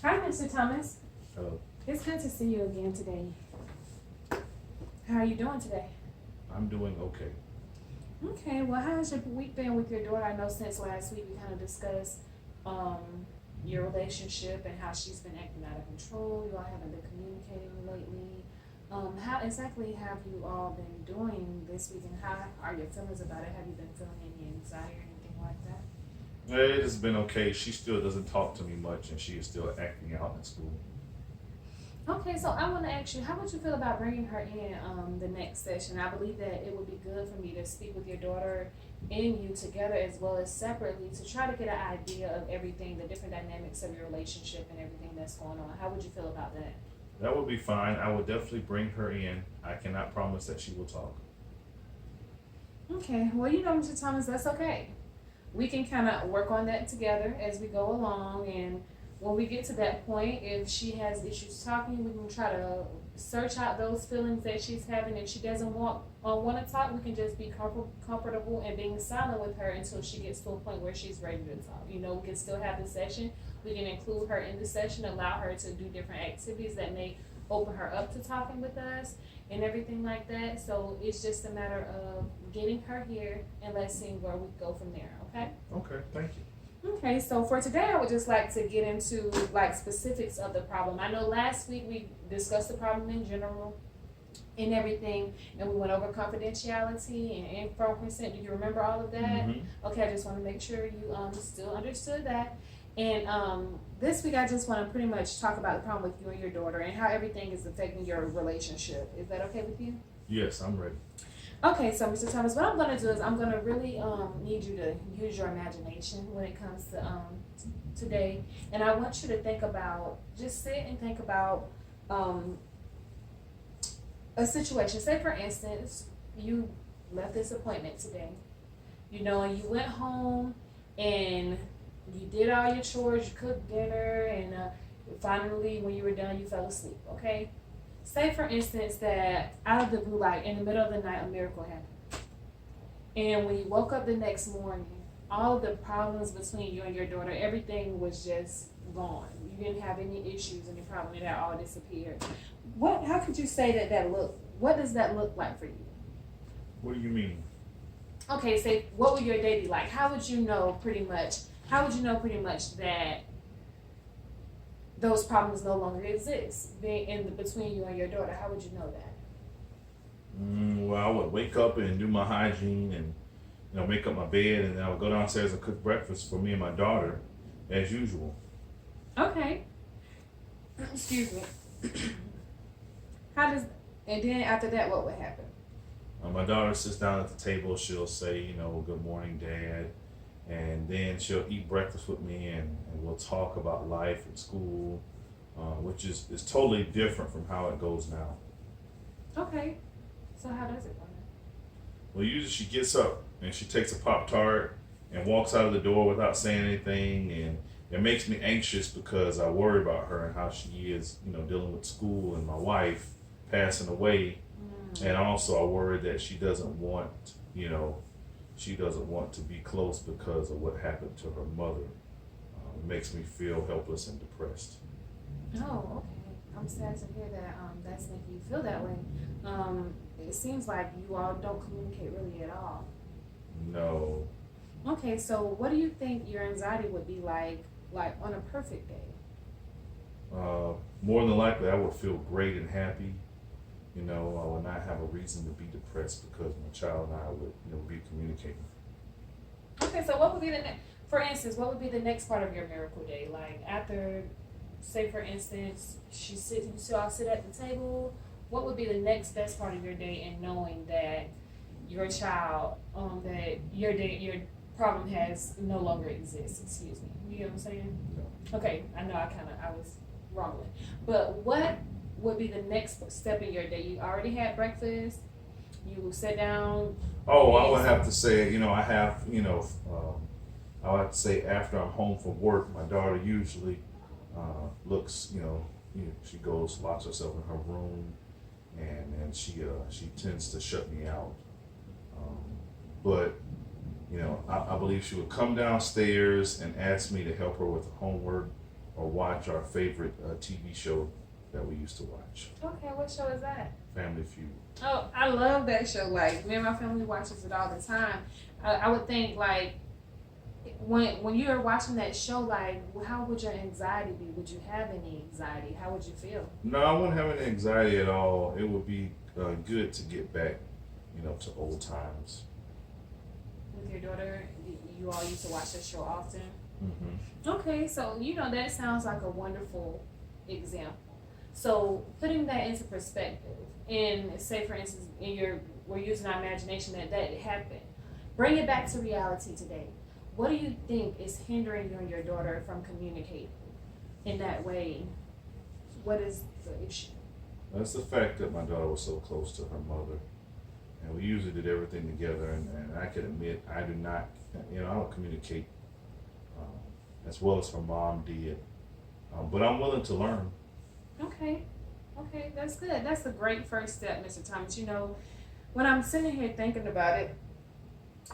Hi, Mr. Thomas. Hello. It's good to see you again today. How are you doing today? I'm doing okay. Okay, well, how has your week been with your daughter? I know since last week we kind of discussed um, your relationship and how she's been acting out of control. You all haven't been communicating lately. How exactly have you all been doing this week, and how are your feelings about it? Have you been feeling any anxiety or anything like that? It has been okay. She still doesn't talk to me much, and she is still acting out in school. Okay, so I want to ask you, how would you feel about bringing her in the next session? I believe that it would be good for me to speak with your daughter and you together as well as separately to try to get an idea of everything, the different dynamics of your relationship and everything that's going on. How would you feel about that? That would be fine. I would definitely bring her in. I cannot promise that she will talk. Okay, well, you know, Mr. Thomas, that's okay. We can kind of work on that together as we go along. And when we get to that point, if she has issues talking, we can try to search out those feelings that she's having. If she doesn't want to talk, we can just be comfortable and being silent with her until she gets to a point where she's ready to talk. You know, we can still have the session. We can include her in the session, allow her to do different activities that may open her up to talking with us and everything like that. So it's just a matter of getting her here and let's see where we go from there, okay? Okay, thank you. Okay, so for today, I would just like to get into like specifics of the problem. I know last week we discussed the problem in general and everything, and we went over confidentiality and informed consent. Do you remember all of that? Mm-hmm. Okay, I just want to make sure you still understood that. And this week, I just want to pretty much talk about the problem with you and your daughter and how everything is affecting your relationship. Is that okay with you? Yes, I'm ready. Okay, so Mr. Thomas, what I'm going to do is I'm going to really need you to use your imagination when it comes to today. And I want you to think about, just sit and think about a situation. Say, for instance, you left this appointment today, you know, and you went home and you did all your chores, you cooked dinner, and finally, when you were done, you fell asleep, okay? Say, for instance, that out of the blue, like in the middle of the night, a miracle happened. And when you woke up the next morning, all of the problems between you and your daughter, everything was just gone. You didn't have any issues, any problem, it had all disappeared. How could you say what does that look like for you? What do you mean? Okay, say, what would your day be like? How would you know pretty much that those problems no longer exist being between you and your daughter? How would you know that? Well, I would wake up and do my hygiene and make up my bed, and then I would go downstairs and cook breakfast for me and my daughter, as usual. Okay. Excuse me. How does and then after that, what would happen? My daughter sits down at the table. She'll say, "Good morning, Dad," and then she'll eat breakfast with me, and we'll talk about life and school, which is totally different from how it goes now. Okay. So how does it go? Well, usually she gets up and she takes a Pop-Tart and walks out of the door without saying anything, and it makes me anxious because I worry about her and how she is, dealing with school and my wife passing away, and also I worry that she doesn't want, to be close because of what happened to her mother. It makes me feel helpless and depressed. Oh, okay. I'm sad to hear that. That's making you feel that way. It seems like you all don't communicate really at all. No. Okay, so what do you think your anxiety would be like on a perfect day? More than likely, I would feel great and happy. I would not have a reason to be depressed because my child and I would, be communicating. Okay, so what would be for instance, what would be the next part of your miracle day? Like after, say for instance, you all sit at the table. What would be the next best part of your day in knowing that your child, that your problem has no longer exists? Excuse me. You get what I'm saying? No. Okay, I know I was wrong with, but what would be the next step in your day? You already had breakfast. You sit down. Oh, I would have to say, I would have to say after I'm home from work, my daughter usually looks, she goes, locks herself in her room, and she tends to shut me out. But I believe she would come downstairs and ask me to help her with homework, or watch our favorite TV show that we used to watch, Okay, what show is that? Family Feud. Oh, I love that show. Like, me and my family watches it all the time. I would think, like, when you're watching that show, like, how would your anxiety be? Would you have any anxiety? How would you feel? No, I wouldn't have any anxiety at all. It would be good to get back, to old times. With your daughter, you all used to watch that show often? Mm-hmm. Okay, so, that sounds like a wonderful example. So, putting that into perspective, and say, for instance, we're using our imagination that happened. Bring it back to reality today. What do you think is hindering you and your daughter from communicating in that way? What is the issue? That's the fact that my daughter was so close to her mother, and we usually did everything together. And I can admit I do not, I don't communicate as well as her mom did, but I'm willing to learn. Okay, that's good. That's a great first step, Mr. Thomas. When I'm sitting here thinking about it,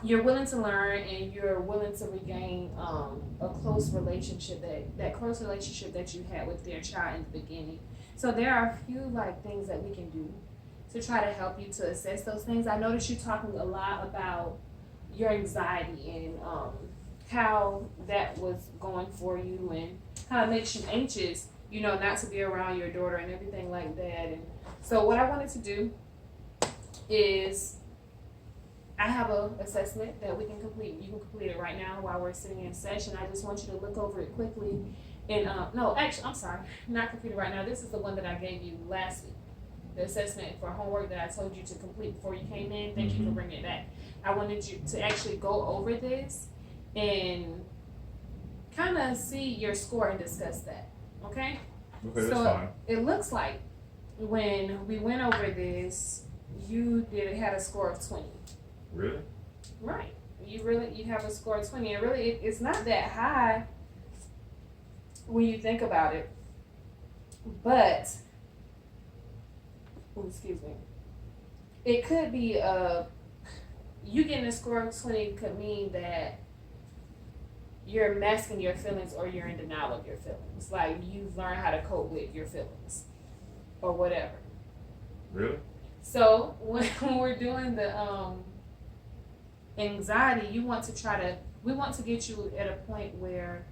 you're willing to learn and you're willing to regain a close relationship, that close relationship that you had with your child in the beginning. So there are a few things that we can do to try to help you to assess those things. I noticed you talking a lot about your anxiety and how that was going for you and how it makes you anxious, not to be around your daughter and everything like that. And so what I wanted to do is I have an assessment that we can complete. You can complete it right now while we're sitting in session. I just want you to look over it quickly. And no, actually, I'm sorry, not complete it right now. This is the one that I gave you last week. The assessment for homework that I told you to complete before you came in. Thank you for bringing it back. I wanted you to actually go over this and kind of see your score and discuss that. Okay? Okay, that's fine. It looks like when we went over this, you had a score of 20. Really? Right. You have a score of 20. And really, it's not that high when you think about it. But, excuse me, it could be you getting a score of 20 could mean that you're masking your feelings or you're in denial of your feelings. Like, you've learned how to cope with your feelings or whatever. Really? So, when we're doing the anxiety, we want to get you at a point where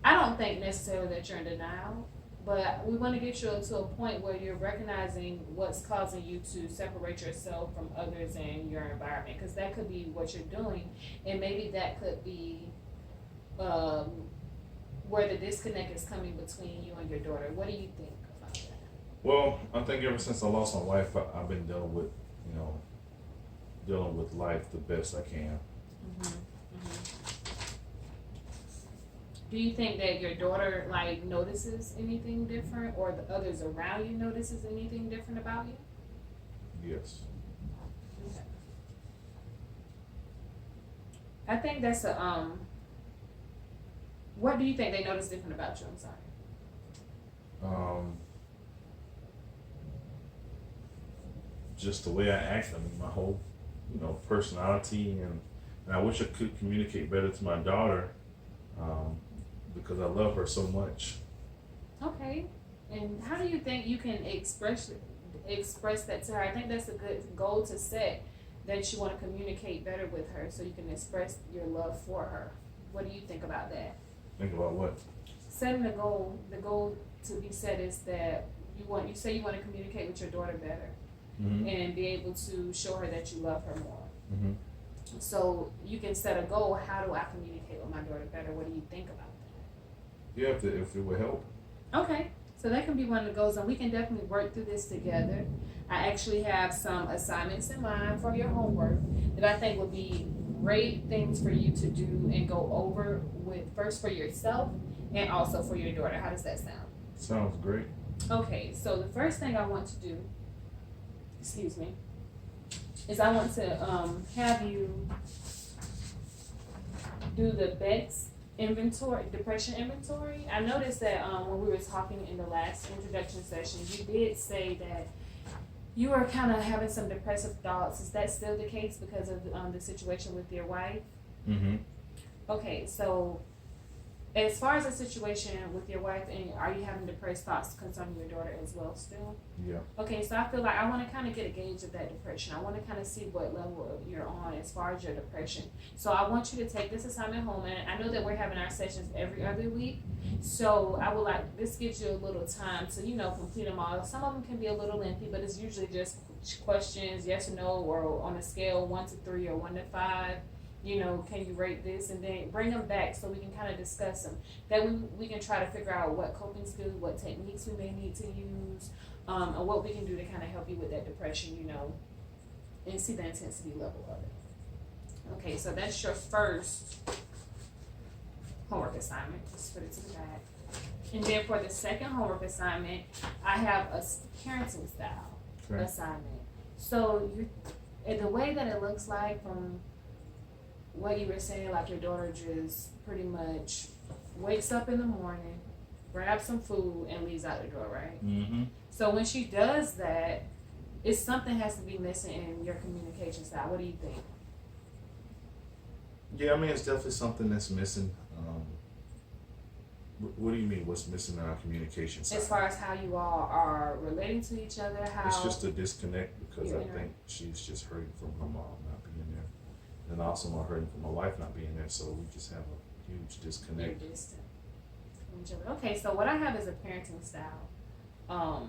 I don't think necessarily that you're in denial, but we want to get you to a point where you're recognizing what's causing you to separate yourself from others in your environment, because that could be what you're doing, and maybe that could be where the disconnect is coming between you and your daughter. What do you think about that? Well, I think ever since I lost my wife, I've been dealing with life the best I can. Do you think that your daughter notices anything different, or the others around you notices anything different about you? Yes. Okay. I think that's what do you think they notice different about you? I'm sorry. Just the way I act. I mean, my whole, personality, and I wish I could communicate better to my daughter, because I love her so much. Okay. And how do you think you can express that to her? I think that's a good goal to set, that you want to communicate better with her so you can express your love for her. What do you think about that? Think about what? Setting the goal to be set is that you want to communicate with your daughter better, and be able to show her that you love her more. So you can set a goal. How do I communicate with my daughter better? What do you think about that? Yeah, if it would help. Okay, so that can be one of the goals, and we can definitely work through this together. I actually have some assignments in mind for your homework that I think would be great things for you to do and go over with, first for yourself and also for your daughter. How does that sound? Sounds great. Okay, so the first thing I want to do, is I want to have you do the BEX inventory, depression inventory. I noticed that when we were talking in the last introduction session, you did say that you were kind of having some depressive thoughts. Is that still the case because of the situation with your wife? Mm-hmm. Okay, so As far as the situation with your wife, and are you having depressed thoughts concerning your daughter as well still? Yeah. Okay, so I feel like I want to kind of get a gauge of that depression. I want to kind of see what level you're on as far as your depression. So I want you to take this assignment home, and I know that we're having our sessions every other week. So I would like, this gives you a little time to, complete them all. Some of them can be a little lengthy, but it's usually just questions, yes or no, or on a scale 1 to 3 or 1 to 5. Can you rate this, and then bring them back so we can kind of discuss them. That we can try to figure out what coping skills, what techniques we may need to use, and what we can do to kind of help you with that depression, and see the intensity level of it. Okay, so that's your first homework assignment. Just put it to the back. And then for the second homework assignment, I have a parenting style assignment. So the way that it looks like from what you were saying, like your daughter just pretty much wakes up in the morning, grabs some food, and leaves out the door, right? Mm-hmm. So when she does that, something has to be missing in your communication style. What do you think? Yeah, I mean, it's definitely something that's missing. What do you mean? What's missing in our communication side? As far as how you all are relating to each other, how It's just a disconnect because I You're think she's just hurting from her mom not being there, and also I'm hurting from my wife not being there. So we just have a huge you're disconnect. distant from each other. Okay, so what I have is a parenting style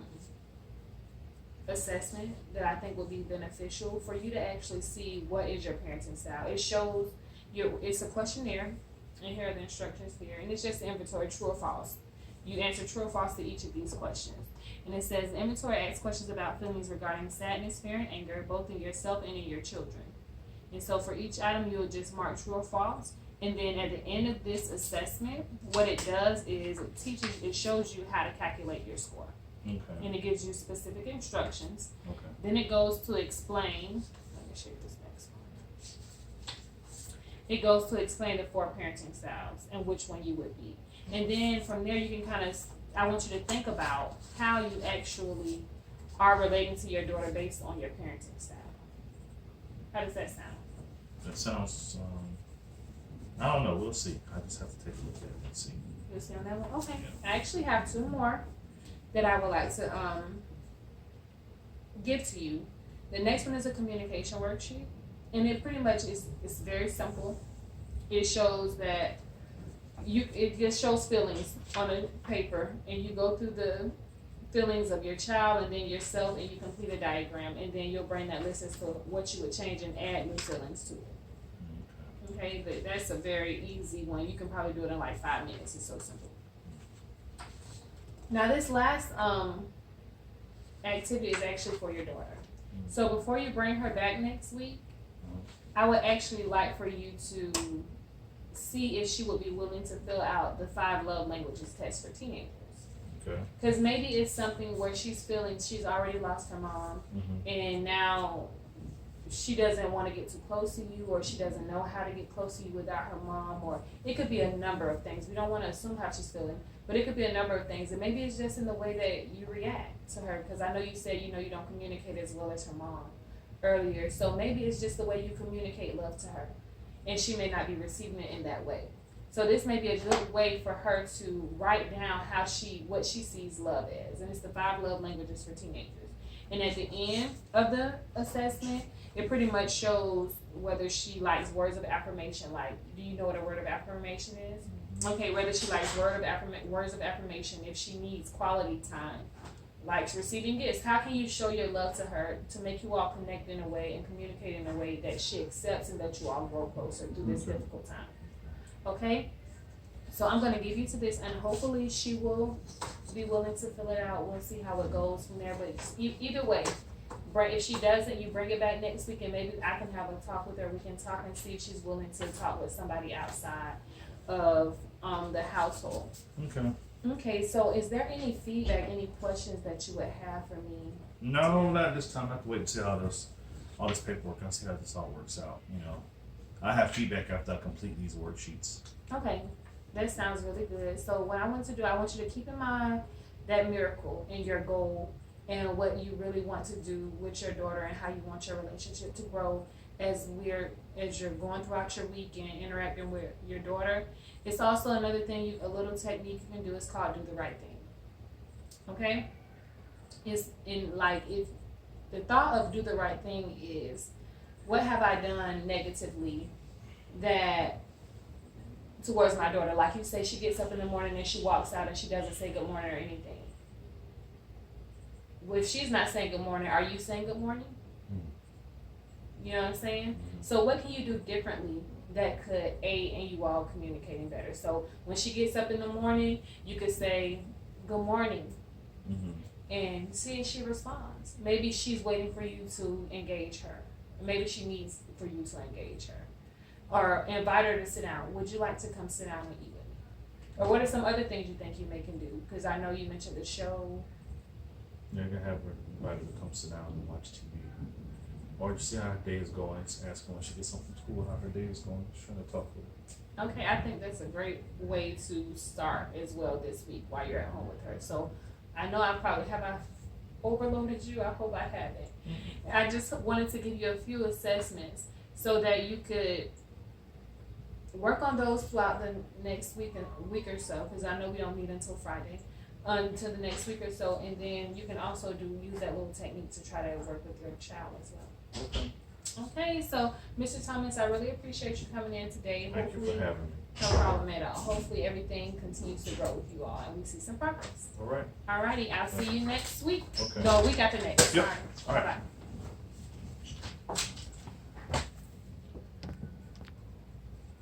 assessment that I think would be beneficial for you to actually see what is your parenting style. It shows it's a questionnaire, and here are the instructions here, and it's just the inventory, true or false. You answer true or false to each of these questions. And it says, the inventory asks questions about feelings regarding sadness, fear, and anger, both in yourself and in your children. And so for each item, you'll just mark true or false. And then at the end of this assessment, what it does is it shows you how to calculate your score. Okay. And it gives you specific instructions. Okay. Then it goes to explain, let me show you this next one. It goes to explain the 4 parenting styles and which one you would be. And then from there, you can I want you to think about how you actually are relating to your daughter based on your parenting style. How does that sound? That sounds. I don't know. We'll see. I just have to take a look at it and see. You'll see on that one? Okay. Yeah. I actually have 2 more that I would like to give to you. The next one is a communication worksheet. And it pretty much it's very simple. It shows that it just shows feelings on a paper, and you go through the feelings of your child and then yourself, and you complete a diagram, and then you'll bring that list as to what you would change and add new feelings to it. Okay, but that's a very easy one. You can probably do it in like 5 minutes. It's so simple. Now this last activity is actually for your daughter. So before you bring her back next week, I would actually like for you to see if she would be willing to fill out the 5 love languages test for teenagers. Okay. Because maybe it's something where she's feeling she's already lost her mom, and now she doesn't want to get too close to you, or she doesn't know how to get close to you without her mom, or it could be a number of things. We don't want to assume how she's feeling, but it could be a number of things. And maybe it's just in the way that you react to her, because I know you said, you don't communicate as well as her mom earlier. So maybe it's just the way you communicate love to her, and she may not be receiving it in that way. So this may be a good way for her to write down what she sees love as. And it's the 5 love languages for teenagers. And at the end of the assessment, it pretty much shows whether she likes words of affirmation. Like, do you know what a word of affirmation is? Okay, whether she likes words of affirmation, if she needs quality time, likes receiving gifts. How can you show your love to her to make you all connect in a way and communicate in a way that she accepts and that you all grow closer through this difficult time? Okay? So I'm going to give you to this, and hopefully she will be willing to fill it out. We'll see how it goes from there. But either way, if she doesn't, you bring it back next week, and maybe I can have a talk with her. We can talk and see if she's willing to talk with somebody outside of the household. Okay. Okay, so is there any feedback, any questions that you would have for me? No, not this time. I have to wait and see how all this paperwork. I'll see how this all works out. I have feedback after I complete these worksheets. Okay, that sounds really good. So what I want to do, I want you to keep in mind that miracle and your goal and what you really want to do with your daughter and how you want your relationship to grow. as you're going throughout your week and interacting with your daughter. It's also another thing, a little technique you can do is called do the right thing. Okay? It's in like, if the thought of do the right thing is, what have I done negatively that towards my daughter? Like you say, she gets up in the morning and she walks out and she doesn't say good morning or anything. Well, if she's not saying good morning, are you saying good morning? You know what I'm saying? So what can you do differently that could aid in you all communicating better? So when she gets up in the morning, you could say good morning. And see if she responds. Maybe she's waiting for you to engage her. Maybe she needs for you to engage her. Or invite her to sit down. Would you like to come sit down and eat with me? Or what are some other things you think you may can do? Because I know you mentioned the show. Yeah, I can have her invited to come sit down and watch TV. Or just see how her day is going. Just ask her when she gets home from school how her day is going. Just trying to talk with her. Okay, I think that's a great way to start as well this week while you're at home with her. So I know I overloaded you? I hope I haven't. I just wanted to give you a few assessments so that you could work on those throughout the next week or so, because I know we don't meet until Friday, until the next week or so, and then you can also use that little technique to try to work with your child as well. Okay. Okay, so Mr. Thomas, I really appreciate you coming in today. Thank you for having me. No problem at all. Hopefully everything continues to grow with you all and we see some progress. All right. Alrighty, I'll see you next week. Okay. No, week after next. Yep. All right. All right. Bye-bye.